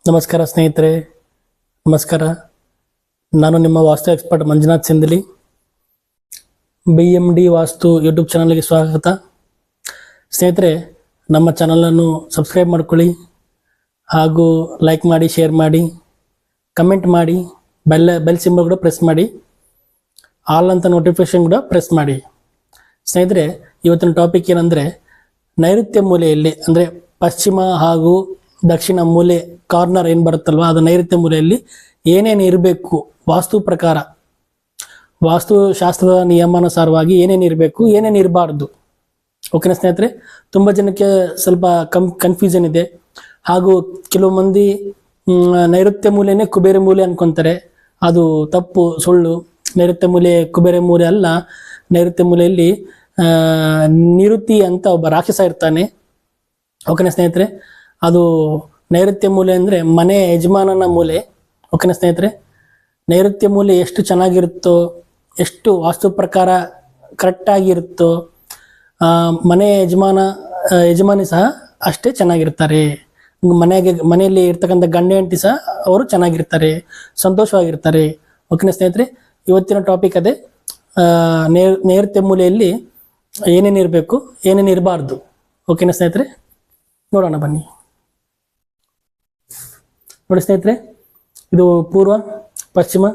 ನಮಸ್ಕಾರ ಸ್ನೇಹಿತರೆ, ನಮಸ್ಕಾರ. ನಾನು ನಿಮ್ಮ ವಾಸ್ತು ಎಕ್ಸ್ಪರ್ಟ್ ಮಂಜುನಾಥ್ ಸಿಂಧಲಿ. BMD ವಾಸ್ತು ಯೂಟ್ಯೂಬ್ ಚಾನಲ್ಗೆ ಸ್ವಾಗತ. ಸ್ನೇಹಿತರೆ, ನಮ್ಮ ಚಾನಲನ್ನು ಸಬ್ಸ್ಕ್ರೈಬ್ ಮಾಡ್ಕೊಳ್ಳಿ, ಹಾಗೂ ಲೈಕ್ ಮಾಡಿ, ಶೇರ್ ಮಾಡಿ, ಕಮೆಂಟ್ ಮಾಡಿ, ಬೆಲ್ ಸಿಂಬಲ್ ಕೂಡ ಪ್ರೆಸ್ ಮಾಡಿ, ಆಲ್ ಅಂತ ನೋಟಿಫಿಕೇಶನ್ ಕೂಡ ಪ್ರೆಸ್ ಮಾಡಿ. ಸ್ನೇಹಿತರೆ, ಇವತ್ತಿನ ಟಾಪಿಕ್ ಏನಂದರೆ, ನೈಋತ್ಯ ಮೂಲೆಯಲ್ಲಿ ಅಂದರೆ ಪಶ್ಚಿಮ ಹಾಗೂ ದಕ್ಷಿಣ ಮೂಲೆ ಕಾರ್ನರ್ ಏನು ಬರುತ್ತಲ್ವ, ಅದು ನೈಋತ್ಯ ಮೂಲೆಯಲ್ಲಿ ಏನೇನು ಇರಬೇಕು ವಾಸ್ತು ಪ್ರಕಾರ, ವಾಸ್ತುಶಾಸ್ತ್ರದ ನಿಯಮಾನುಸಾರವಾಗಿ ಏನೇನು ಇರಬೇಕು, ಏನೇನು ಇರಬಾರ್ದು. ಓಕೆನಾ ಸ್ನೇಹಿತರೆ? ತುಂಬ ಜನಕ್ಕೆ ಸ್ವಲ್ಪ ಕನ್ಫ್ಯೂಷನ್ ಇದೆ. ಹಾಗೂ ಕೆಲವು ಮಂದಿ ನೈಋತ್ಯ ಮೂಲೆನೇ ಕುಬೇರ ಮೂಲೆ ಅನ್ಕೊತಾರೆ. ಅದು ತಪ್ಪು, ಸುಳ್ಳು. ನೈಋತ್ಯ ಮೂಲೆ ಕುಬೇರ ಮೂಲೆ ಅಲ್ಲ. ನೈಋತ್ಯ ಮೂಲೆಯಲ್ಲಿ ನಿರುತಿ ಅಂತ ಒಬ್ಬ ರಾಕ್ಷಸ ಇರ್ತಾನೆ. ಓಕೆನಾ ಸ್ನೇಹಿತರೆ? ಅದು ನೈಋತ್ಯ ಮೂಲೆ ಅಂದರೆ ಮನೆ ಯಜಮಾನನ ಮೂಲೆ. ಓಕೆನಾ ಸ್ನೇಹಿತರೆ? ನೈಋತ್ಯ ಮೂಲೆ ಎಷ್ಟು ಚೆನ್ನಾಗಿರುತ್ತೋ, ಎಷ್ಟು ವಾಸ್ತು ಪ್ರಕಾರ ಕರೆಕ್ಟಾಗಿರುತ್ತೋ, ಮನೆ ಯಜಮಾನಿ ಸಹ ಅಷ್ಟೇ ಚೆನ್ನಾಗಿರ್ತಾರೆ. ಮನೆಯಲ್ಲಿ ಇರ್ತಕ್ಕಂಥ ಗಂಡ ಹೆಂಡತಿ ಸಹ ಅವರು ಚೆನ್ನಾಗಿರ್ತಾರೆ, ಸಂತೋಷವಾಗಿರ್ತಾರೆ. ಓಕೆನಾ ಸ್ನೇಹಿತರೆ? ಇವತ್ತಿನ ಟಾಪಿಕ್ ಅದೇ, ನೈಋತ್ಯ ಮೂಲೆಯಲ್ಲಿ ಏನೇನು ಇರಬೇಕು, ಏನೇನು ಇರಬಾರ್ದು. ಓಕೆನಾ ಸ್ನೇಹಿತರೆ? ನೋಡೋಣ ಬನ್ನಿ. ನೋಡಿ ಸ್ನೇಹಿತರೆ, ಇದು ಪೂರ್ವ, ಪಶ್ಚಿಮ,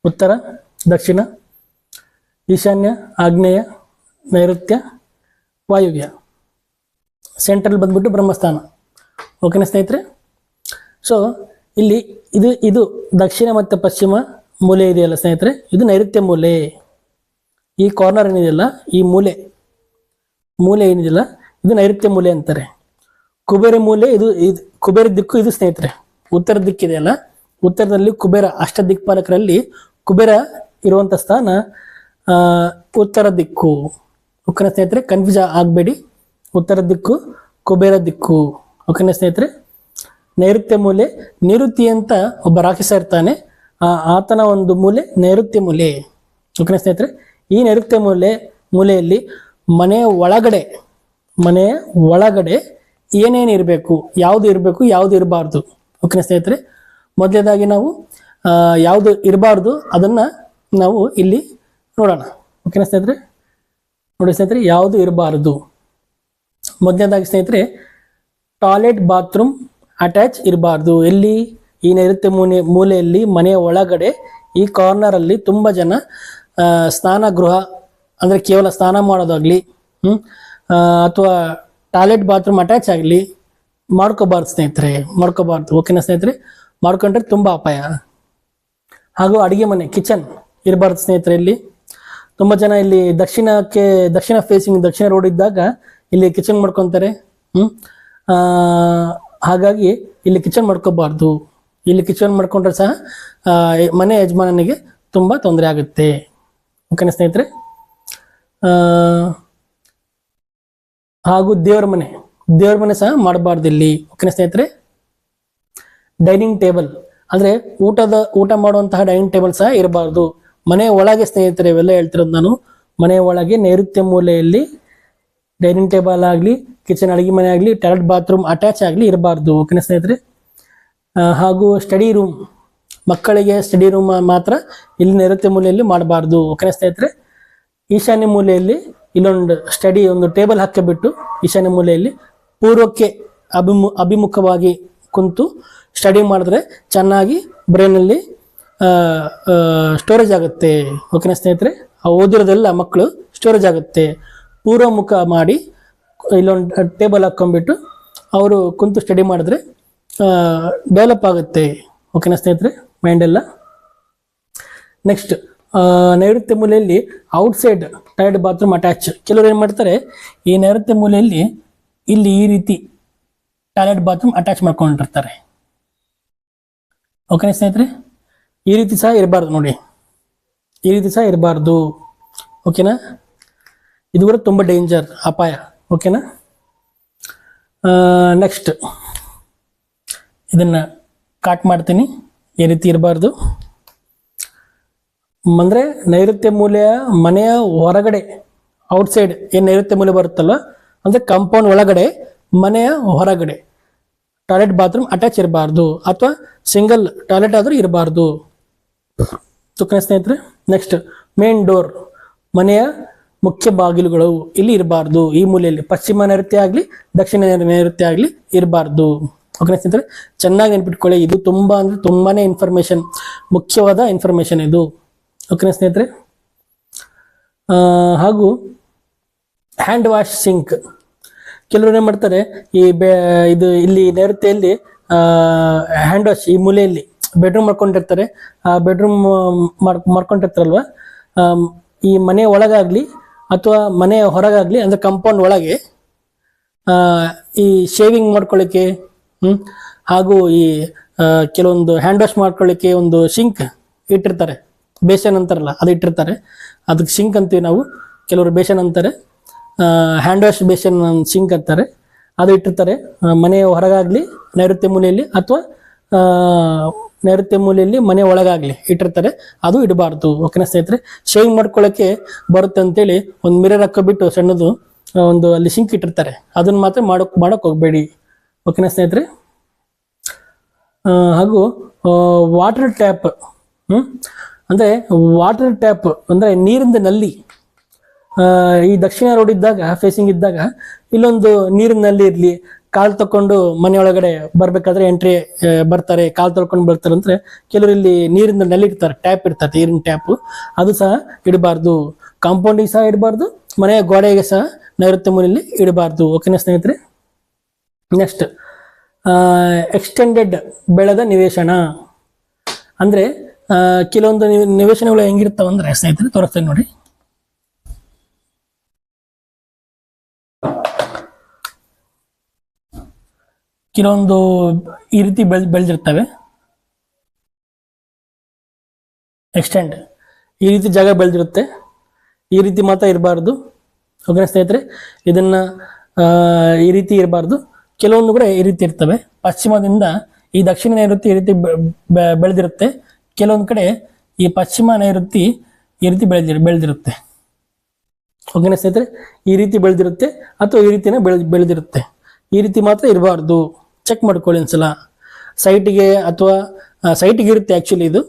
ಉತ್ತರ, ದಕ್ಷಿಣ, ಈಶಾನ್ಯ, ಆಗ್ನೇಯ, ನೈಋತ್ಯ, ವಾಯುವ್ಯ. ಸೆಂಟ್ರಲ್ ಬಂದ್ಬಿಟ್ಟು ಬ್ರಹ್ಮಸ್ಥಾನ. ಓಕೆನಾ ಸ್ನೇಹಿತರೆ? ಸೊ ಇಲ್ಲಿ ಇದು ದಕ್ಷಿಣ ಮತ್ತು ಪಶ್ಚಿಮ ಮೂಲೆ ಇದೆಯಲ್ಲ ಸ್ನೇಹಿತರೆ, ಇದು ನೈಋತ್ಯ ಮೂಲೆ. ಈ ಕಾರ್ನರ್ ಏನಿದೆಯಲ್ಲ, ಈ ಮೂಲೆ ಏನಿದೆಯಲ್ಲ, ಇದು ನೈಋತ್ಯ ಮೂಲೆ ಅಂತಾರೆ. ಕುಬೇರ ಮೂಲೆ ಇದು ಕುಬೇರ ದಿಕ್ಕು ಇದು ಸ್ನೇಹಿತರೆ. ಉತ್ತರ ದಿಕ್ಕಿದೆಯಲ್ಲ, ಉತ್ತರದಲ್ಲಿ ಕುಬೇರ, ಅಷ್ಟ ದಿಕ್ಪಾಲಕರಲ್ಲಿ ಕುಬೇರ ಇರುವಂಥ ಸ್ಥಾನ ಉತ್ತರ ದಿಕ್ಕು. ಓಕೆನಾ ಸ್ನೇಹಿತರೆ? ಕನ್ಫ್ಯೂಸ್ ಆಗಬೇಡಿ. ಉತ್ತರ ದಿಕ್ಕು ಕುಬೇರ ದಿಕ್ಕು. ಓಕೆನಾ ಸ್ನೇಹಿತರೆ? ನೈಋತ್ಯ ಮೂಲೆ, ನಿವೃತ್ತಿ ಅಂತ ಒಬ್ಬ ರಾಕ್ಷಸ ಇರ್ತಾನೆ, ಆತನ ಒಂದು ಮೂಲೆ ನೈಋತ್ಯ ಮೂಲೆ. ಓಕೆನಾ ಸ್ನೇಹಿತರೆ? ಈ ನೈಋತ್ಯ ಮೂಲೆಯಲ್ಲಿ ಮನೆಯ ಒಳಗಡೆ ಏನೇನು ಇರಬೇಕು, ಯಾವುದು ಇರಬೇಕು, ಯಾವುದು ಇರಬಾರ್ದು. ಓಕೆನಾ ಸ್ನೇಹಿತರೆ? ಮೊದಲನೇದಾಗಿ ನಾವು ಯಾವುದು ಇರಬಾರ್ದು ಅದನ್ನು ನಾವು ಇಲ್ಲಿ ನೋಡೋಣ. ಓಕೆನಾ ಸ್ನೇಹಿತರೆ? ನೋಡಿ ಸ್ನೇಹಿತರೆ, ಯಾವುದು ಇರಬಾರ್ದು. ಮೊದಲನೇದಾಗಿ ಸ್ನೇಹಿತರೆ, ಟಾಯ್ಲೆಟ್ ಬಾತ್ರೂಮ್ ಅಟ್ಯಾಚ್ ಇರಬಾರ್ದು. ಎಲ್ಲಿ? ಈ ನೈಋತ್ಯ ಮೂಲೆಯಲ್ಲಿ ಮನೆಯ ಒಳಗಡೆ ಈ ಕಾರ್ನರಲ್ಲಿ ತುಂಬ ಜನ ಸ್ನಾನ ಗೃಹ ಅಂದರೆ ಕೇವಲ ಸ್ನಾನ ಮಾಡೋದಾಗಲಿ ಅಥವಾ ಟಾಯ್ಲೆಟ್ ಬಾತ್ರೂಮ್ ಅಟ್ಯಾಚ್ ಆಗಲಿ ಮಾಡ್ಕೋಬಾರ್ದು ಸ್ನೇಹಿತರೆ, ಮಾಡ್ಕೋಬಾರ್ದು. ಓಕೆನಾ ಸ್ನೇಹಿತರೆ? ಮಾಡ್ಕೊಂಡ್ರೆ ತುಂಬ ಅಪಾಯ. ಹಾಗೂ ಅಡುಗೆ ಮನೆ, ಕಿಚನ್ ಇರಬಾರ್ದು ಸ್ನೇಹಿತರೆ. ಇಲ್ಲಿ ತುಂಬ ಜನ ಇಲ್ಲಿ ದಕ್ಷಿಣ ಫೇಸಿಂಗ್, ದಕ್ಷಿಣ ರೋಡ್ ಇದ್ದಾಗ ಇಲ್ಲಿ ಕಿಚನ್ ಮಾಡ್ಕೊತಾರೆ. ಹಾಗಾಗಿ ಇಲ್ಲಿ ಕಿಚನ್ ಮಾಡ್ಕೋಬಾರ್ದು. ಇಲ್ಲಿ ಕಿಚನ್ ಮಾಡ್ಕೊಂಡ್ರೆ ಸಹ ಮನೆ ಯಜಮಾನನಿಗೆ ತುಂಬ ತೊಂದರೆ ಆಗುತ್ತೆ. ಓಕೆನಾ ಸ್ನೇಹಿತರೆ? ಹಾಗೂ ದೇವರ ಮನೆ ಸಹ ಮಾಡಬಾರ್ದು ಇಲ್ಲಿ. ಓಕೆನಾ ಸ್ನೇಹಿತರೆ? ಡೈನಿಂಗ್ ಟೇಬಲ್ ಅಂದರೆ ಊಟ ಮಾಡುವಂತಹ ಡೈನಿಂಗ್ ಟೇಬಲ್ ಸಹ ಇರಬಾರ್ದು. ಮನೆಯ ಒಳಗೆ ಸ್ನೇಹಿತರೆ, ಇವೆಲ್ಲ ಹೇಳ್ತಿರೋದು ನಾನು. ಮನೆಯ ಒಳಗೆ ನೈಋತ್ಯ ಮೂಲೆಯಲ್ಲಿ ಡೈನಿಂಗ್ ಟೇಬಲ್ ಆಗಲಿ, ಕಿಚನ್ ಅಡುಗೆ ಮನೆ ಆಗಲಿ, ಟಾಯ್ಲೆಟ್ ಬಾತ್ರೂಮ್ ಅಟ್ಯಾಚ್ ಆಗಲಿ ಇರಬಾರ್ದು. ಓಕೆನಾ ಸ್ನೇಹಿತರೆ? ಹಾಗೂ ಸ್ಟಡಿ ರೂಮ್, ಮಕ್ಕಳಿಗೆ ಸ್ಟಡಿ ರೂಮ್ ಮಾತ್ರ ಇಲ್ಲಿ ನೈಋತ್ಯ ಮೂಲೆಯಲ್ಲಿ ಮಾಡಬಾರ್ದು. ಓಕೆನಾ ಸ್ನೇಹಿತರೆ? ಈಶಾನ್ಯ ಮೂಲೆಯಲ್ಲಿ ಇಲ್ಲೊಂದು ಒಂದು ಟೇಬಲ್ ಹಾಕಿಬಿಟ್ಟು ಈಶಾನ್ಯ ಮೂಲೆಯಲ್ಲಿ ಪೂರ್ವಕ್ಕೆ ಅಭಿಮುಖವಾಗಿ ಕುಂತು ಸ್ಟಡಿ ಮಾಡಿದ್ರೆ ಚೆನ್ನಾಗಿ ಬ್ರೈನಲ್ಲಿ ಸ್ಟೋರೇಜ್ ಆಗುತ್ತೆ. ಓಕೆನಾ ಸ್ನೇಹಿತರೆ? ಓದಿರೋದೆಲ್ಲ ಮಕ್ಕಳು ಸ್ಟೋರೇಜ್ ಆಗುತ್ತೆ. ಪೂರ್ವಮುಖ ಮಾಡಿ ಇಲ್ಲೊಂದು ಟೇಬಲ್ ಹಾಕ್ಕೊಂಡ್ಬಿಟ್ಟು ಅವರು ಕುಂತು ಸ್ಟಡಿ ಮಾಡಿದ್ರೆ ಡೆವಲಪ್ ಆಗುತ್ತೆ. ಓಕೆನಾ ಸ್ನೇಹಿತರೆ? ಮೈಂಡೆಲ್ಲ. ನೆಕ್ಸ್ಟ್, ನೈಋತ್ಯ ಮೂಲೆಯಲ್ಲಿ ಔಟ್ಸೈಡ್ ಟಾಯ್ಲೆಟ್ ಬಾತ್ರೂಮ್ ಅಟ್ಯಾಚ್. ಕೆಲವರು ಏನು ಮಾಡ್ತಾರೆ, ಈ ನೈಋತ್ಯ ಮೂಲೆಯಲ್ಲಿ ಇಲ್ಲಿ ಈ ರೀತಿ ಟಾಯ್ಲೆಟ್ ಬಾತ್ರೂಮ್ ಅಟ್ಯಾಚ್ ಮಾಡ್ಕೊಂಡಿರ್ತಾರೆ. ಓಕೆನಾ ಸ್ನೇಹಿತರೆ? ಈ ರೀತಿ ಸಹ ಇರಬಾರ್ದು. ನೋಡಿ, ಈ ರೀತಿ ಸಹ ಇರಬಾರ್ದು. ಓಕೆನಾ? ಇದು ಕೂಡ ತುಂಬ ಡೇಂಜರ್, ಅಪಾಯ. ಓಕೆನಾ? ನೆಕ್ಸ್ಟ್, ಇದನ್ನು ಕಾಟ್ ಮಾಡ್ತೀನಿ. ಈ ರೀತಿ ಇರಬಾರ್ದು. ಅಂದರೆ ನೈಋತ್ಯ ಮೂಲೆಯ ಮನೆಯ ಹೊರಗಡೆ, ಔಟ್ಸೈಡ್ ಏನು ನೈಋತ್ಯ ಮೂಲೆ ಬರುತ್ತಲ್ವ, ಅಂದರೆ ಕಾಂಪೌಂಡ್ ಒಳಗಡೆ, ಮನೆಯ ಹೊರಗಡೆ ಟಾಯ್ಲೆಟ್ ಬಾತ್ರೂಮ್ ಅಟ್ಯಾಚ್ ಇರಬಾರ್ದು, ಅಥವಾ ಸಿಂಗಲ್ ಟಾಯ್ಲೆಟ್ ಆದರೂ ಇರಬಾರ್ದು. ಓಕೆನಾ ಸ್ನೇಹಿತರೆ. ನೆಕ್ಸ್ಟ್ ಮೇನ್ ಡೋರ್, ಮನೆಯ ಮುಖ್ಯ ಬಾಗಿಲುಗಳು ಇಲ್ಲಿ ಇರಬಾರ್ದು. ಈ ಮೂಲೆಯಲ್ಲಿ ಪಶ್ಚಿಮ ನೈಋತ್ಯ ಆಗಲಿ ದಕ್ಷಿಣ ನೈಋತ್ಯ ಆಗಲಿ ಇರಬಾರ್ದು. ಓಕೆನಾ ಸ್ನೇಹಿತರೆ, ಚೆನ್ನಾಗಿ ನೆನ್ಪಿಟ್ಕೊಳ್ಳಿ. ಇದು ತುಂಬಾ ಅಂದ್ರೆ ತುಂಬಾನೇ ಇನ್ಫಾರ್ಮೇಶನ್, ಮುಖ್ಯವಾದ ಇನ್ಫಾರ್ಮೇಶನ್ ಇದು. ಓಕೆನಾ ಸ್ನೇಹಿತರೆ. ಹಾಗೂ ಹ್ಯಾಂಡ್ ವಾಶ್ ಸಿಂಕ್, ಕೆಲವರು ಏನ್ ಮಾಡ್ತಾರೆ, ಇದು ಇಲ್ಲಿ ನೈಋತ್ಯದಲ್ಲಿ ಹ್ಯಾಂಡ್ ವಾಶ್ ಈ ಮೂಲೆಯಲ್ಲಿ ಬೆಡ್ರೂಮ್ ಮಾಡ್ಕೊಂಡಿರ್ತಾರೆ. ಆ ಬೆಡ್ರೂಮ್ ಮಾಡ್ಕೊಂಡಿರ್ತಾರಲ್ವ, ಈ ಮನೆ ಒಳಗಾಗ್ಲಿ ಅಥವಾ ಮನೆ ಹೊರಗಾಗ್ಲಿ, ಅಂದ್ರೆ ಕಾಂಪೌಂಡ್ ಒಳಗೆ ಈ ಶೇವಿಂಗ್ ಮಾಡ್ಕೊಳ್ಳಿಕ್ಕೆ ಹಾಗೂ ಈ ಕೆಲವೊಂದು ಹ್ಯಾಂಡ್ ವಾಶ್ ಮಾಡ್ಕೊಳ್ಳಿಕ್ಕೆ ಒಂದು ಶಿಂಕ್ ಇಟ್ಟಿರ್ತಾರೆ. ಬೇಸನ್ ಅಂತಾರಲ್ಲ, ಅದು ಇಟ್ಟಿರ್ತಾರೆ. ಅದಕ್ಕೆ ಶಿಂಕ್ ಅಂತೀವಿ ನಾವು, ಕೆಲವರು ಬೇಸನ್ ಅಂತಾರೆ. ಹ್ಯಾಂಡ್ ವಾಶ್ ಬೇಸನ್ ಶಿಂಕ್ ಅಂತಾರೆ. ಅದು ಇಟ್ಟಿರ್ತಾರೆ ಮನೆಯ ಹೊರಗಾಗ್ಲಿ ನೈಋತ್ಯ ಮೂಲೆಯಲ್ಲಿ, ಅಥವಾ ನೈಋತ್ಯ ಮೂಲೆಯಲ್ಲಿ ಮನೆ ಒಳಗಾಗ್ಲಿ ಇಟ್ಟಿರ್ತಾರೆ. ಅದು ಇಡಬಾರ್ದು. ಓಕೆನಾ ಸ್ನೇಹಿತರೆ. ಶೇವಿಂಗ್ ಮಾಡ್ಕೊಳ್ಳೋಕೆ ಬರುತ್ತೆ ಅಂತೇಳಿ ಒಂದು ಮಿರರ್ ಹಾಕೋಬಿಟ್ಟು ಸಣ್ಣದು ಒಂದು ಅಲ್ಲಿ ಶಿಂಕ್ ಇಟ್ಟಿರ್ತಾರೆ. ಅದನ್ನ ಮಾತ್ರ ಮಾಡಕ್ ಹೋಗ್ಬೇಡಿ. ಓಕೆನಾ ಸ್ನೇಹಿತರೆ. ಹಾಗೂ ವಾಟರ್ ಟ್ಯಾಪ್, ಅಂದ್ರೆ ವಾಟರ್ ಟ್ಯಾಪ್ ಅಂದ್ರೆ ನೀರಿನ ನಲ್ಲಿ. ಈ ದಕ್ಷಿಣ ರೋಡ್ ಇದ್ದಾಗ, ಫೇಸಿಂಗ್ ಇದ್ದಾಗ, ಇಲ್ಲೊಂದು ನೀರಿನ ನಲ್ಲಿ ಇರ್ಲಿ. ಕಾಲ್ ತಕೊಂಡು ಮನೆ ಒಳಗಡೆ ಬರ್ಬೇಕಾದ್ರೆ ಎಂಟ್ರಿ ಬರ್ತಾರೆ, ಕಾಲ್ ತೊಳ್ಕೊಂಡು ಬರ್ತಾರೆ ಅಂದ್ರೆ ಕೆಲವರು ಇಲ್ಲಿ ನೀರಿನ ನಲ್ಲಿ ಇಡ್ತಾರೆ, ಟ್ಯಾಪ್ ಇರ್ತಾರೆ, ನೀರಿನ ಟ್ಯಾಪ್. ಅದು ಸಹ ಇಡಬಾರ್ದು. ಕಾಂಪೌಂಡಿಗೆ ಸಹ ಇಡಬಾರ್ದು, ಮನೆಯ ಗೋಡೆಗೆ ಸಹ ನೈಋತ್ಯ ಮೂಲೆಯಲ್ಲಿ ಇಡಬಾರ್ದು. ಓಕೆನಾ ಸ್ನೇಹಿತರೆ. ನೆಕ್ಸ್ಟ್ ಎಕ್ಸ್ಟೆಂಡೆಡ್ ಬೆಳೆದ ನಿವೇಶನ, ಅಂದ್ರೆ ಕೆಲವೊಂದು ನಿವೇಶನಗಳು ಹೆಂಗಿರ್ತಾವಂದ್ರೆ ಸ್ನೇಹಿತರೆ ತೋರಿಸ್ತೇನೆ ನೋಡಿ. ಕೆಲವೊಂದು ಈ ರೀತಿ ಬೆಳೆದಿರ್ತವೆ. ಎಕ್ಸ್ಟೆಂಡ್ ಈ ರೀತಿ ಜಾಗ ಬೆಳೆದಿರುತ್ತೆ, ಈ ರೀತಿ ಮಾತ್ರ ಇರಬಾರ್ದು. ಓಕೆನಾ ಸ್ನೇಹಿತರೆ. ಇದನ್ನ ಈ ರೀತಿ ಇರಬಾರ್ದು. ಕೆಲವೊಂದು ಕೂಡ ಈ ರೀತಿ ಇರ್ತವೆ. ಪಶ್ಚಿಮದಿಂದ ಈ ದಕ್ಷಿಣ ನೈಋತ್ಯ ಈ ರೀತಿ ಬೆಳೆದಿರುತ್ತೆ. ಕೆಲವೊಂದು ಕಡೆ ಈ ಪಶ್ಚಿಮ ನೈಋತ್ಯ ಈ ರೀತಿ ಬೆಳೆದಿರುತ್ತೆ. ಓಕೆನಾ ಸ್ನೇಹಿತರೆ. ಈ ರೀತಿ ಬೆಳೆದಿರುತ್ತೆ ಅಥವಾ ಈ ರೀತಿನೇ ಬೆಳೆದಿರುತ್ತೆ. ಈ ರೀತಿ ಮಾತ್ರ ಇರಬಾರ್ದು. ಚೆಕ್ ಮಾಡ್ಕೊಳ್ಳಿ ಒಂದ್ಸಲ. ಸೈಟಿಗೆ ಅಥವಾ ಸೈಟಿಗೆ ಇರುತ್ತೆ ಆಕ್ಚುಲಿ ಇದು.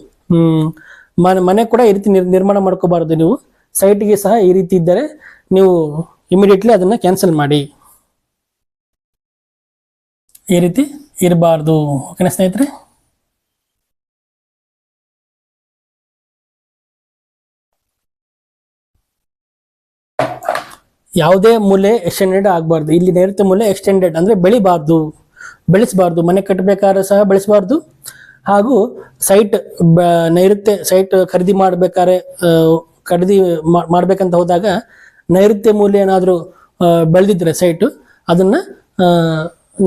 ಮನೆ ಕೂಡ ಈ ರೀತಿ ನಿರ್ಮಾಣ ಮಾಡ್ಕೋಬಾರ್ದು ನೀವು. ಸೈಟಿಗೆ ಸಹ ಈ ರೀತಿ ಇದ್ದರೆ ನೀವು ಇಮಿಡಿಯೇಟ್ಲಿ ಅದನ್ನ ಕ್ಯಾನ್ಸಲ್ ಮಾಡಿ. ಈ ರೀತಿ ಇರಬಾರ್ದು. ಓಕೆನಾ ಸ್ನೇಹಿತರೆ. ಯಾವುದೇ ಮೂಲೆ ಎಕ್ಸ್ಟೆಂಡೆಡ್ ಆಗಬಾರ್ದು. ಇಲ್ಲಿ ನೈಋತ್ಯ ಮೂಲೆ ಎಕ್ಸ್ಟೆಂಡೆಡ್ ಅಂದ್ರೆ ಬೆಳೆಸಬಾರ್ದು. ಮನೆ ಕಟ್ಟಬೇಕಾದ್ರೆ ಸಹ ಬೆಳೆಸಬಾರ್ದು. ಹಾಗೂ ಸೈಟ್ ನೈಋತ್ಯ ಸೈಟ್ ಖರೀದಿ ಮಾಡ್ಬೇಕಂತ ಹೋದಾಗ ನೈಋತ್ಯ ಮೂಲೆ ಏನಾದರೂ ಬೆಳೆದಿದ್ರೆ ಸೈಟ್, ಅದನ್ನ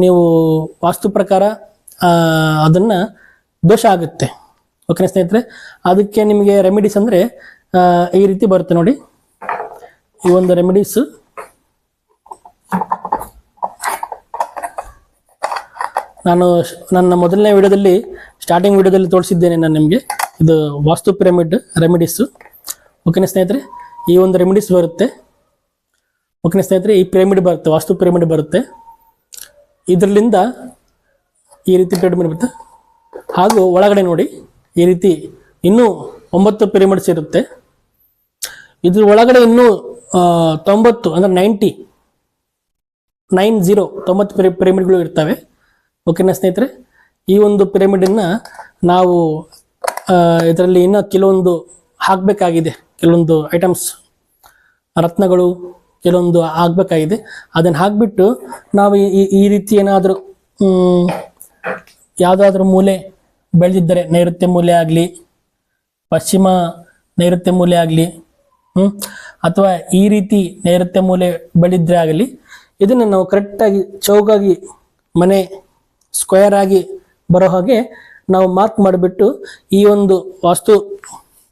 ನೀವು ವಾಸ್ತು ಪ್ರಕಾರ ಅದನ್ನ ದೋಷ ಆಗುತ್ತೆ. ಓಕೆನಾ ಸ್ನೇಹಿತರೆ. ಅದಕ್ಕೆ ನಿಮಗೆ ರೆಮಿಡೀಸ್ ಅಂದ್ರೆ ಈ ರೀತಿ ಬರುತ್ತೆ ನೋಡಿ. ಈ ಒಂದು ರೆಮಿಡೀಸ್ ನಾನು ನನ್ನ ಮೊದಲನೇ ವಿಡಿಯೋದಲ್ಲಿ, ಸ್ಟಾರ್ಟಿಂಗ್ ವಿಡಿಯೋದಲ್ಲಿ ತೋರಿಸಿದ್ದೇನೆ ನಾನು ನಿಮಗೆ. ಇದು ವಾಸ್ತು ಪಿರಮಿಡ್ ರೆಮಿಡೀಸು. ಓಕೆನಾ ಸ್ನೇಹಿತರೆ. ಈ ಒಂದು ರೆಮಿಡೀಸ್ ಬರುತ್ತೆ. ಓಕೆನಾ ಸ್ನೇಹಿತರೆ. ಈ ಪಿರಮಿಡ್ ಬರುತ್ತೆ, ವಾಸ್ತು ಪಿರಮಿಡ್ ಬರುತ್ತೆ. ಇದರಿಂದ ಈ ರೀತಿ ಪಿರಮಿಡ್ ಬರುತ್ತೆ. ಹಾಗೂ ಒಳಗಡೆ ನೋಡಿ ಈ ರೀತಿ ಇನ್ನೂ 9 ಪಿರಮಿಡ್ಸ್ ಇರುತ್ತೆ. ಇದ್ರ ಒಳಗಡೆ ಇನ್ನೂ 90 ಅಂದ್ರೆ 90 ಪಿರಮಿಡ್ಗಳು ಇರ್ತವೆ. ಓಕೆನಾ ಸ್ನೇಹಿತರೆ. ಈ ಒಂದು ಪಿರಮಿಡನ್ನ ನಾವು ಇದರಲ್ಲಿ ಇನ್ನೂ ಕೆಲವೊಂದು ಹಾಕಬೇಕಾಗಿದೆ. ಕೆಲವೊಂದು ಐಟಮ್ಸ್, ರತ್ನಗಳು ಕೆಲವೊಂದು ಆಗಬೇಕಾಗಿದೆ. ಅದನ್ನು ಹಾಕಿಬಿಟ್ಟು ನಾವು ಈ ರೀತಿ ಏನಾದರೂ ಯಾವುದಾದ್ರೂ ಮೂಲೆ ಬೆಳೆದಿದ್ದರೆ, ನೈಋತ್ಯ ಮೂಲೆ ಆಗಲಿ ಪಶ್ಚಿಮ ನೈಋತ್ಯ ಮೂಲೆ ಆಗಲಿ ಅಥವಾ ಈ ರೀತಿ ನೈಋತ್ಯ ಮೂಲೆ ಬೆಳೆದಿದ್ರೆ ಆಗಲಿ, ಇದನ್ನು ನಾವು ಕರೆಕ್ಟಾಗಿ ಚೌಕಾಗಿ ಮನೆ ಸ್ಕ್ವೇರ್ ಆಗಿ ಬರೋ ಹಾಗೆ ನಾವು ಮಾರ್ಕ್ ಮಾಡಿಬಿಟ್ಟು ಈ ಒಂದು ವಾಸ್ತು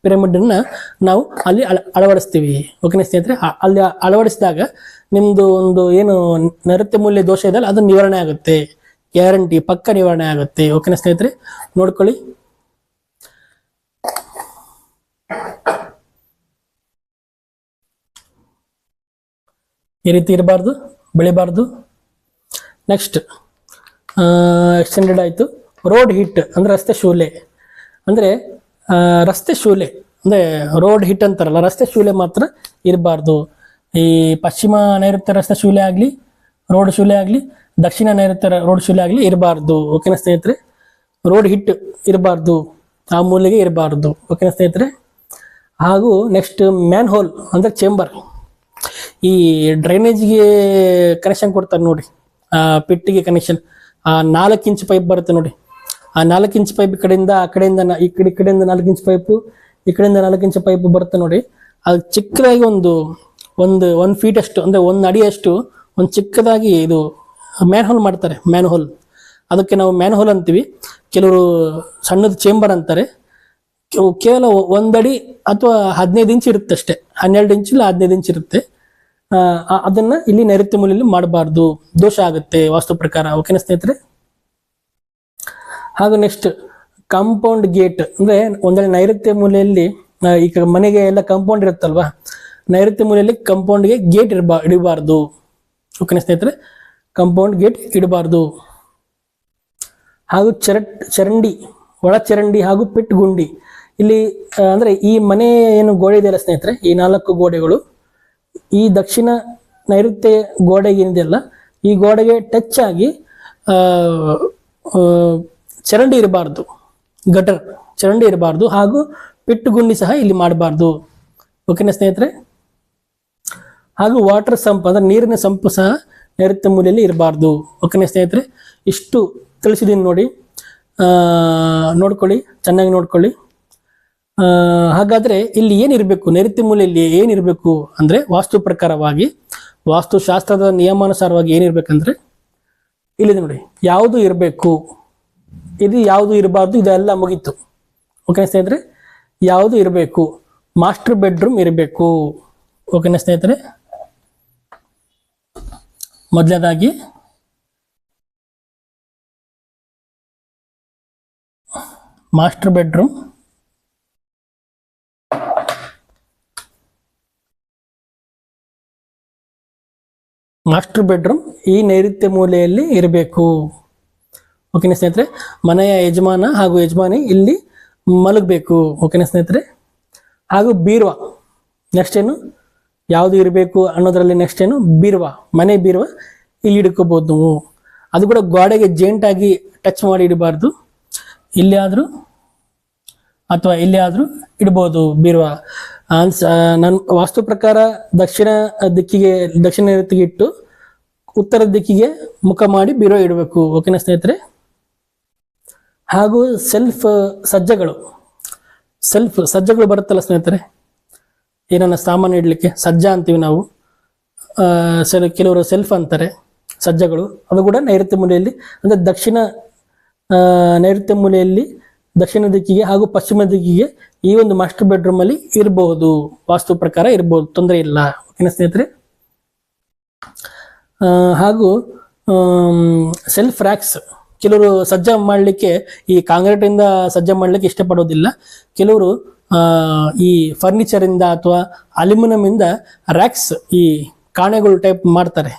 ಪಿರಮಿಡನ್ನು ನಾವು ಅಲ್ಲಿ ಅಳವಡಿಸ್ತೀವಿ. ಓಕೆನಾ ಸ್ನೇಹಿತರೆ. ಅಲ್ಲಿ ಅಳವಡಿಸಿದಾಗ ನಿಮ್ಮದು ಒಂದು ಏನು ನೈಋತ್ಯ ಮೂಲೆ ದೋಷ ಇದೆಯಲ್ಲ ಅದು ನಿವಾರಣೆ ಆಗುತ್ತೆ. ಗ್ಯಾರಂಟಿ, ಪಕ್ಕ ನಿವಾರಣೆ ಆಗುತ್ತೆ. ಓಕೆನಾ ಸ್ನೇಹಿತರೆ. ನೋಡ್ಕೊಳ್ಳಿ. ಈ ರೀತಿ ಇರಬಾರ್ದು, ಬೆಳಿಬಾರ್ದು. ನೆಕ್ಸ್ಟ್ ಎಕ್ಸ್ಟೆಂಡೆಡ್ ಆಯಿತು. ರೋಡ್ ಹಿಟ್ ಅಂದರೆ ರಸ್ತೆ ಶೂಲೆ, ಅಂದರೆ ರಸ್ತೆ ಶೂಲೆ ಅಂದರೆ ರೋಡ್ ಹಿಟ್ ಅಂತಾರಲ್ಲ, ರಸ್ತೆ ಶೂಲೆ ಮಾತ್ರ ಇರಬಾರ್ದು. ಈ ಪಶ್ಚಿಮ ನೈಋತ್ಯ ರಸ್ತೆ ಶೂಲೆ ಆಗಲಿ, ರೋಡ್ ಶೂಲೆ ಆಗಲಿ, ದಕ್ಷಿಣ ನೈಋತ್ಯ ರೋಡ್ ಶೂಲೆ ಆಗಲಿ ಇರಬಾರ್ದು. ಓಕೆನಾ ಸ್ನೇಹಿತರೆ? ರೋಡ್ ಹಿಟ್ ಇರಬಾರ್ದು, ಆ ಮೂಲೆಗೆ ಇರಬಾರ್ದು. ಓಕೆನಾ ಸ್ನೇಹಿತರೆ? ಹಾಗೂ ನೆಕ್ಸ್ಟ್ ಮ್ಯಾನ್ ಹೋಲ್ ಅಂದರೆ ಚೇಂಬರ್. ಈ ಡ್ರೈನೇಜ್ಗೆ ಕನೆಕ್ಷನ್ ಕೊಡ್ತಾರೆ ನೋಡಿ, ಪಿಟ್ಟಿಗೆ ಕನೆಕ್ಷನ್, ಆ 4 ಇಂಚ್ ಪೈಪ್ ಬರುತ್ತೆ ನೋಡಿ. ಆ 4 ಇಂಚ್ ಪೈಪ್ ಈ ಕಡೆಯಿಂದ 4 ಇಂಚ್ ಪೈಪು, ಈ ಕಡೆಯಿಂದ 4 ಇಂಚ್ ಪೈಪ್ ಬರುತ್ತೆ ನೋಡಿ. ಅದು ಚಿಕ್ಕದಾಗಿ ಒಂದು ಫೀಟ್ ಅಷ್ಟು, ಅಂದರೆ 1 ಅಡಿಯಷ್ಟು ಒಂದು ಚಿಕ್ಕದಾಗಿ ಇದು ಮ್ಯಾನ್ ಹೋಲ್ ಮಾಡ್ತಾರೆ. ಮ್ಯಾನ್ ಹೋಲ್, ಅದಕ್ಕೆ ನಾವು ಮ್ಯಾನ್ ಹೋಲ್ ಅಂತೀವಿ. ಕೆಲವರು ಸಣ್ಣದು ಚೇಂಬರ್ ಅಂತಾರೆ. ಕೇವಲ 1 ಅಡಿ ಅಥವಾ 15 ಇಂಚ್ ಇರುತ್ತೆ ಅಷ್ಟೇ, 12 ಇಂಚ್ ಇಲ್ಲ 15 ಇಂಚ್ ಇರುತ್ತೆ. ಅದನ್ನ ಇಲ್ಲಿ ನೈಋತ್ಯ ಮೂಲೆಯಲ್ಲಿ ಮಾಡಬಾರ್ದು, ದೋಷ ಆಗುತ್ತೆ ವಾಸ್ತು ಪ್ರಕಾರ. ಓಕೆನಾ ಸ್ನೇಹಿತರೆ? ಹಾಗೂ ನೆಕ್ಸ್ಟ್ ಕಾಂಪೌಂಡ್ ಗೇಟ್ ಅಂದ್ರೆ ಒಂದೆಡೆ ನೈಋತ್ಯ ಮೂಲೆಯಲ್ಲಿ, ಈಗ ಮನೆಗೆ ಎಲ್ಲ ಕಾಂಪೌಂಡ್ ಇರುತ್ತಲ್ವಾ, ನೈಋತ್ಯ ಮೂಲೆಯಲ್ಲಿ ಕಾಂಪೌಂಡ್ಗೆ ಗೇಟ್ ಇಡಬಾರ್ದು. ಓಕೆನಾ ಸ್ನೇಹಿತರೆ? ಕಾಂಪೌಂಡ್ ಗೇಟ್ ಇಡಬಾರ್ದು. ಹಾಗೂ ಚರಂಡಿ, ಒಳ ಚರಂಡಿ ಹಾಗೂ ಪಿಟ್ ಗುಂಡಿ ಇಲ್ಲಿ ಅಂದ್ರೆ ಈ ಮನೆ ಏನು ಗೋಡೆ ಇದೆಯಲ್ಲ ಸ್ನೇಹಿತರೆ, ಈ 4 ಗೋಡೆಗಳು ಈ ದಕ್ಷಿಣ ನೈಋತ್ಯ ಗೋಡೆಗೆ ಏನಿದೆಯಲ್ಲ, ಈ ಗೋಡೆಗೆ ಟಚ್ ಆಗಿ ಚರಂಡಿ ಇರಬಾರ್ದು, ಗಟರ್ ಚರಂಡಿ ಇರಬಾರ್ದು. ಹಾಗೂ ಪಿಟ್ಟು ಗುಂಡಿ ಸಹ ಇಲ್ಲಿ ಮಾಡಬಾರ್ದು. ಓಕೆನಾ ಸ್ನೇಹಿತರೆ? ಹಾಗೂ ವಾಟರ್ ಸಂಪ್ ಅಂದ್ರೆ ನೀರಿನ ಸಂಪು ಸಹ ನೈಋತ್ಯ ಮೂಲೆಯಲ್ಲಿ ಇರಬಾರ್ದು. ಓಕೆನಾ ಸ್ನೇಹಿತರೆ? ಇಷ್ಟು ತಿಳಿಸಿದ್ದೀನಿ ನೋಡಿ, ನೋಡ್ಕೊಳ್ಳಿ, ಚೆನ್ನಾಗಿ ನೋಡ್ಕೊಳ್ಳಿ. ಹಾಗಾದ್ರೆ ಇಲ್ಲಿ ಏನಿರಬೇಕು, ನೈಋತ್ಯ ಮೂಲೆಯಲ್ಲಿ ಏನಿರಬೇಕು ಅಂದ್ರೆ ವಾಸ್ತು ಪ್ರಕಾರವಾಗಿ, ವಾಸ್ತುಶಾಸ್ತ್ರದ ನಿಯಮಾನುಸಾರವಾಗಿ ಏನಿರ್ಬೇಕಂದ್ರೆ ಇಲ್ಲಿದೆ ನೋಡಿ, ಯಾವುದು ಇರಬೇಕು, ಇದು ಯಾವುದು ಇರಬಾರ್ದು, ಇದೆಲ್ಲ ಮುಗೀತು. ಓಕೆನಾ ಸ್ನೇಹಿತರೆ? ಯಾವುದು ಇರಬೇಕು, ಮಾಸ್ಟರ್ ಬೆಡ್ರೂಮ್ ಇರಬೇಕು. ಓಕೆನಾ ಸ್ನೇಹಿತರೆ? ಮೊದಲನೇದಾಗಿ ಮಾಸ್ಟರ್ ಬೆಡ್ರೂಮ್, ಈ ನೈಋತ್ಯ ಮೂಲೆಯಲ್ಲಿ ಇರಬೇಕು. ಓಕೆನಾ ಸ್ನೇಹಿತರೆ? ಮನೆಯ ಯಜಮಾನ ಹಾಗೂ ಯಜಮಾನಿ ಇಲ್ಲಿ ಮಲಗಬೇಕು. ಓಕೆನಾ ಸ್ನೇಹಿತರೆ? ಹಾಗೂ ಬೀರ್ವಾ, ನೆಕ್ಸ್ಟ್ ಏನು ಯಾವುದು ಇರಬೇಕು ಅನ್ನೋದ್ರಲ್ಲಿ ನೆಕ್ಸ್ಟ್ ಏನು, ಬೀರ್ವಾ, ಮನೆ ಬೀರ್ವಾ ಇಲ್ಲಿ ಇಡ್ಕೋಬಹುದು ನೀವು. ಅದು ಕೂಡ ಗೋಡೆಗೆ ಜೇಂಟ್ ಆಗಿ ಟಚ್ ಮಾಡಿ ಇಡಬಾರ್ದು, ಇಲ್ಲಿ ಆದ್ರೂ ಅಥವಾ ಇಲ್ಲಿ ಆದ್ರೂ ಇಡ್ಬೋದು ಬೀರ್ವಾ. ನನ್ನ ವಾಸ್ತು ಪ್ರಕಾರ ದಕ್ಷಿಣ ನೈಋತ್ಯಕ್ಕೆ ಇಟ್ಟು ಉತ್ತರ ದಿಕ್ಕಿಗೆ ಮುಖ ಮಾಡಿ ಬೀರೋ ಇಡಬೇಕು. ಓಕೆನಾ ಸ್ನೇಹಿತರೆ? ಹಾಗೂ ಸಜ್ಜಗಳು ಬರುತ್ತಲ್ಲ ಸ್ನೇಹಿತರೆ, ಏನನ್ನ ಸಾಮಾನು ಇಡ್ಲಿಕ್ಕೆ ಸಜ್ಜ ಅಂತೀವಿ ನಾವು, ಕೆಲವರು ಸೆಲ್ಫ್ ಅಂತಾರೆ ಸಜ್ಜಗಳು. ಅದು ಕೂಡ ನೈಋತ್ಯ ಮೂಲೆಯಲ್ಲಿ ಅಂದ್ರೆ ನೈಋತ್ಯ ಮೂಲೆಯಲ್ಲಿ ದಕ್ಷಿಣ ದಿಕ್ಕಿಗೆ ಹಾಗೂ ಪಶ್ಚಿಮ ದಿಕ್ಕಿಗೆ ಈ ಒಂದು ಮಾಸ್ಟರ್ ಬೆಡ್ರೂಮ್ ಅಲ್ಲಿ ಇರಬಹುದು, ವಾಸ್ತು ಪ್ರಕಾರ ಇರಬಹುದು, ತೊಂದರೆ ಇಲ್ಲ. ಓಕೆನಾ ಸ್ನೇಹಿತರೆ? ಹಾಗೂ ಸೆಲ್ಫ್ ರ್ಯಾಕ್ಸ್, ಕೆಲವರು ಸಜ್ಜ ಮಾಡಲಿಕ್ಕೆ ಈ ಕಾಂಕ್ರೀಟ್ ಇಂದ ಸಜ್ಜ ಮಾಡಲಿಕ್ಕೆ ಇಷ್ಟಪಡೋದಿಲ್ಲ. ಕೆಲವರು ಈ ಫರ್ನಿಚರ್ ಇಂದ ಅಥವಾ ಅಲ್ಯೂಮಿನಿಯಂ ಇಂದ ರ್ಯಾಕ್ಸ್, ಈ ಕಾಣೆಗಳು ಟೈಪ್ ಮಾಡ್ತಾರೆ.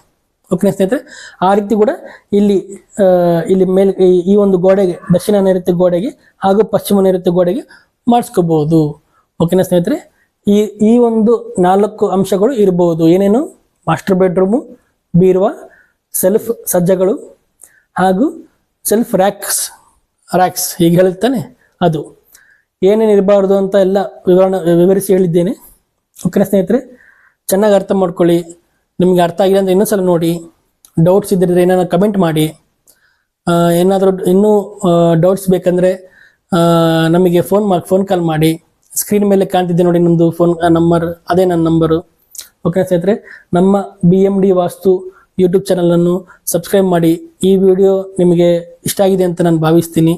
ಓಕೆನಾ ಸ್ನೇಹಿತರೆ? ಆ ರೀತಿ ಕೂಡ ಇಲ್ಲಿ ಮೇಲೆ ಈ ಒಂದು ಗೋಡೆಗೆ, ದಕ್ಷಿಣ ನೈಋತ್ಯ ಗೋಡೆಗೆ ಹಾಗೂ ಪಶ್ಚಿಮ ನೈಋತ್ಯ ಗೋಡೆಗೆ ಮಾಡಿಸ್ಕೋಬಹುದು. ಓಕೆನಾ ಸ್ನೇಹಿತರೆ? ಈ ಒಂದು 4 ಅಂಶಗಳು ಇರಬಹುದು. ಏನೇನು? ಮಾಸ್ಟರ್ ಬೆಡ್ರೂಮು, ಬೀರ್ವಾ, ಸೆಲ್ಫ್ ಸಜ್ಜಗಳು ಹಾಗೂ ಸೆಲ್ಫ್ ರ್ಯಾಕ್ಸ್ ಹೀಗೆ ಹೇಳುತ್ತಾನೆ, ಅದು ಏನೇನು ಇರಬಾರ್ದು ಅಂತ ಎಲ್ಲ ವಿವರಿಸಿ ಹೇಳಿದ್ದೇನೆ. ಓಕೆನಾ ಸ್ನೇಹಿತರೆ? ಚೆನ್ನಾಗಿ ಅರ್ಥ ಮಾಡ್ಕೊಳ್ಳಿ. ನಿಮಗೆ ಅರ್ಥ ಆಗಿಲ್ಲ ಅಂದರೆ ಇನ್ನೊಂದ್ಸಲ ನೋಡಿ, ಡೌಟ್ಸ್ ಇದ್ದರೆ ಏನಾದ್ರು ಕಮೆಂಟ್ ಮಾಡಿ. ಏನಾದರೂ ಇನ್ನೂ ಡೌಟ್ಸ್ ಬೇಕಂದರೆ ನಮಗೆ ಫೋನ್ ಕಾಲ್ ಮಾಡಿ. ಸ್ಕ್ರೀನ್ ಮೇಲೆ ಕಾಣ್ತಿದ್ದೆ ನೋಡಿ ನಮ್ಮದು ಫೋನ್ ನಂಬರ್, ಅದೇ ನನ್ನ ನಂಬರು. ಓಕೆನಾ ಸ್ನೇಹಿತರೆ? ನಮ್ಮ BMD ವಾಸ್ತು ಯೂಟ್ಯೂಬ್ ಚಾನಲನ್ನು ಸಬ್ಸ್ಕ್ರೈಬ್ ಮಾಡಿ. ಈ ವಿಡಿಯೋ ನಿಮಗೆ ಇಷ್ಟ ಆಗಿದೆ ಅಂತ ನಾನು ಭಾವಿಸ್ತೀನಿ.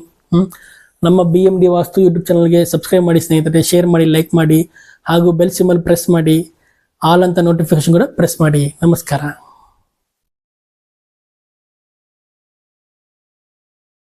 ನಮ್ಮ BMD ವಾಸ್ತು ಯೂಟ್ಯೂಬ್ ಚಾನಲ್ಗೆ ಸಬ್ಸ್ಕ್ರೈಬ್ ಮಾಡಿ ಸ್ನೇಹಿತರೆ, ಶೇರ್ ಮಾಡಿ, ಲೈಕ್ ಮಾಡಿ ಹಾಗೂ ಬೆಲ್ ಸಿಂಬಲ್ ಪ್ರೆಸ್ ಮಾಡಿ, ಆಲ್ ಅಂತ ನೋಟಿಫಿಕೇಶನ್ ಕೂಡ ಪ್ರೆಸ್ ಮಾಡಿ. ನಮಸ್ಕಾರ.